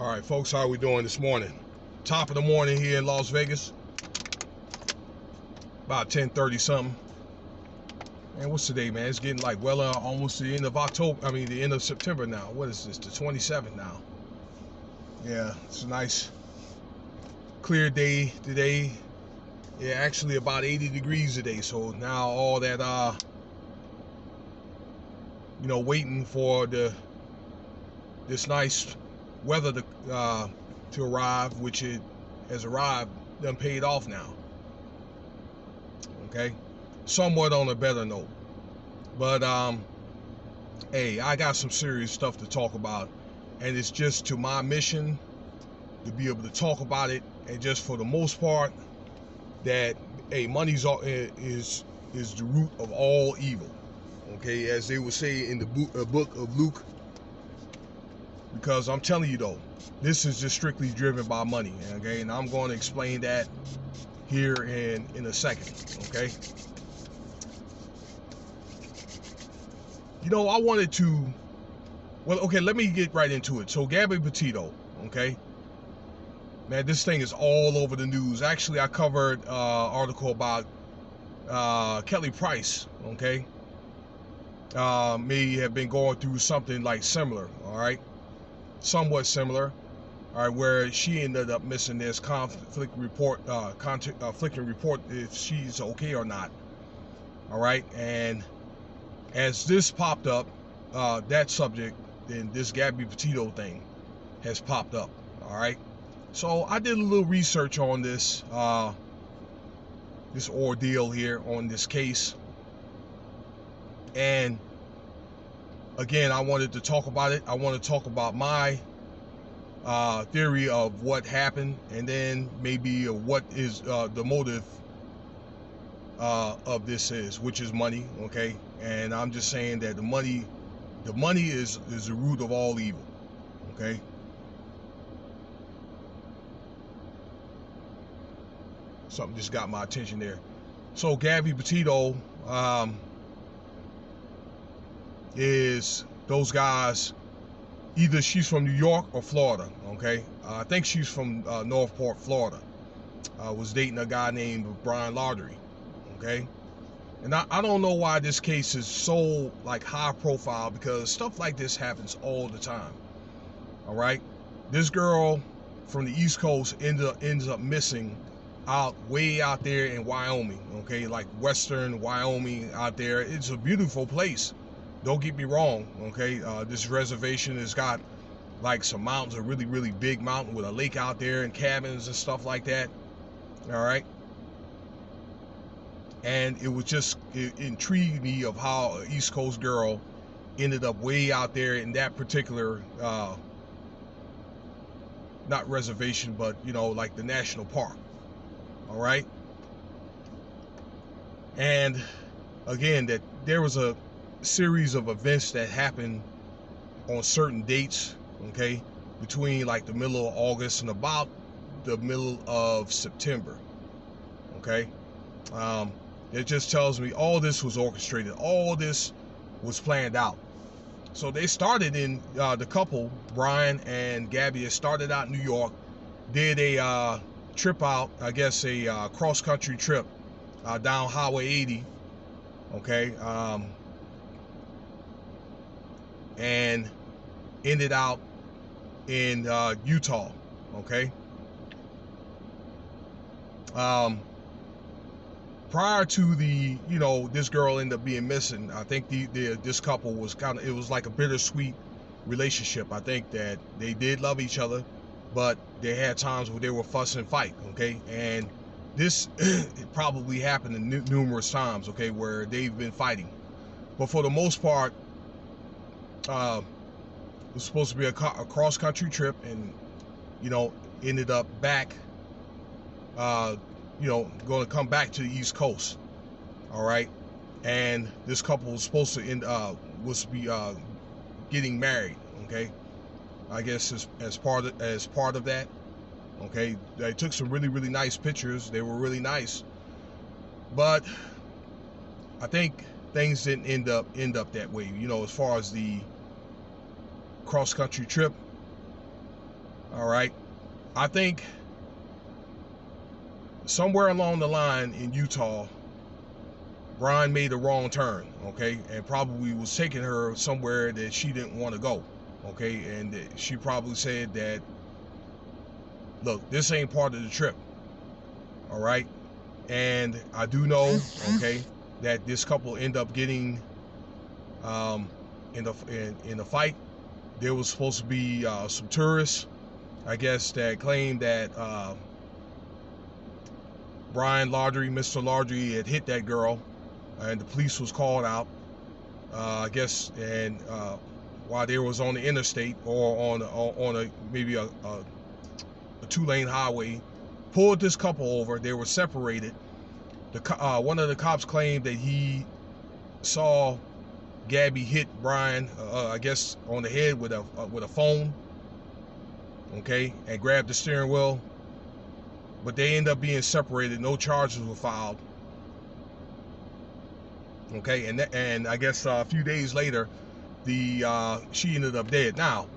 All right, folks, how are we doing this morning? Top of the morning here in Las Vegas. About 10:30 something. Man, what's today, man? It's getting like almost the end of October. I mean, the end of September now. What is this? The 27th now. Yeah, it's a nice clear day today. Yeah, actually about 80 degrees today. So now all that, waiting for this nice weather to arrive, which it has arrived, done paid off now. Okay, somewhat on a better note, but hey, I got some serious stuff to talk about, and it's just to my mission to be able to talk about it, and just for the most part, that hey, money's is the root of all evil. Okay, as they would say in the book of Luke. Because I'm telling you though, this is just strictly driven by money, okay? And I'm going to explain that here in a second, okay? I wanted to, let me get right into it. So Gabby Pettill, okay? Man, this thing is all over the news. Actually, I covered an article about Kelly Price, okay? May have been going through something like similar, all right? Somewhat similar, all right, where she ended up missing this conflicting report if she's okay or not, all right. And as this popped up, that subject, then this Gabby Pettill thing has popped up, all right. So I did a little research on this ordeal here, on this case, and again, I wanted to talk about it. I want to talk about my theory of what happened, and then maybe what is the motive of this is, which is money, okay? And I'm just saying that the money is the root of all evil, okay? Something just got my attention there. So Gabby Pettill, is those guys, either she's from New York or Florida, okay? I think she's from Northport, Florida. Was dating a guy named Brian Laundrie, okay? And I don't know why this case is so like high profile, because stuff like this happens all the time, all right? This girl from the East Coast ends up missing way out there in Wyoming, okay? Like western Wyoming out there. It's a beautiful place. Don't get me wrong, okay? This reservation has got like some mountains, a really, really big mountain with a lake out there and cabins and stuff like that, all right? And it intrigued me of how an East Coast girl ended up way out there in that particular, not reservation, but, like the national park, all right? And again, that there was a series of events that happened on certain dates, okay, between like the middle of August and about the middle of September, okay. It just tells me all this was orchestrated, all this was planned out. So they started in the couple, Brian and Gabby, started out in New York, did a trip out, I guess a cross-country trip down Highway 80, okay, and ended out in Utah, okay. Prior to this girl ended up being missing, I think this couple was it was like a bittersweet relationship. I think that they did love each other, but they had times where they were fuss and fight, okay. And this it probably happened in numerous times, okay, where they've been fighting. But for the most part, it was supposed to be a cross-country trip, and ended up back, going to come back to the East Coast, all right. And this couple was supposed to be getting married, okay. I guess as part of that, okay. They took some really, really nice pictures. They were really nice, but I think things didn't end up that way, as far as the cross-country trip. All right. I think somewhere along the line in Utah, Brian made a wrong turn, okay, and probably was taking her somewhere that she didn't want to go, okay, and she probably said that, look, this ain't part of the trip, all right, and I do know, okay, that this couple end up getting in the fight. There was supposed to be some tourists, I guess, that claimed that Brian Laundrie, Mr. Laundrie, had hit that girl, and the police was called out, I guess, and while they was on the interstate or on a maybe a 2-lane highway, pulled this couple over. They were separated. One of the cops claimed that he saw Gabby hit Brian, I guess, on the head with a phone, okay, and grabbed the steering wheel. But they end up being separated. No charges were filed. Okay, and I guess a few days later, she ended up dead. Now,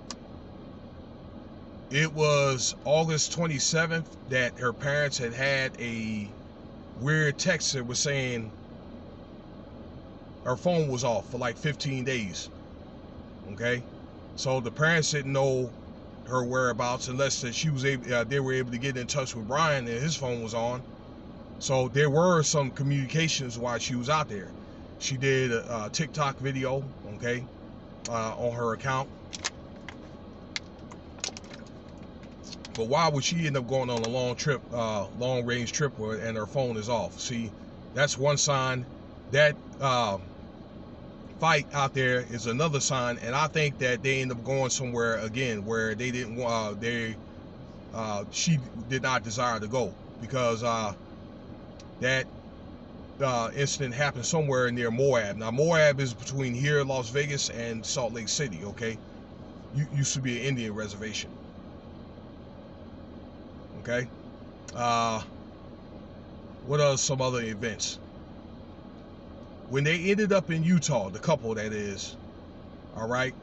it was August 27th that her parents had a weird text that was saying her phone was off for like 15 days. Okay, so the parents didn't know her whereabouts unless that they were able to get in touch with Brian and his phone was on. So there were some communications while she was out there. She did a TikTok video, okay, on her account. But why would she end up going on a long range trip and her phone is off? See, that's one sign. That fight out there is another sign, and I think that they end up going somewhere again where they didn't she did not desire to go, because that incident happened somewhere near Moab. Now, Moab is between here, Las Vegas, and Salt Lake City, okay? Used to be an Indian reservation, okay? What are some other events? When they ended up in Utah, the couple that is, all right,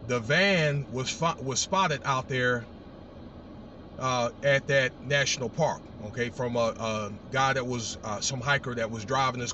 the van was spotted out there at that national park, okay, from a guy that was some hiker that was driving his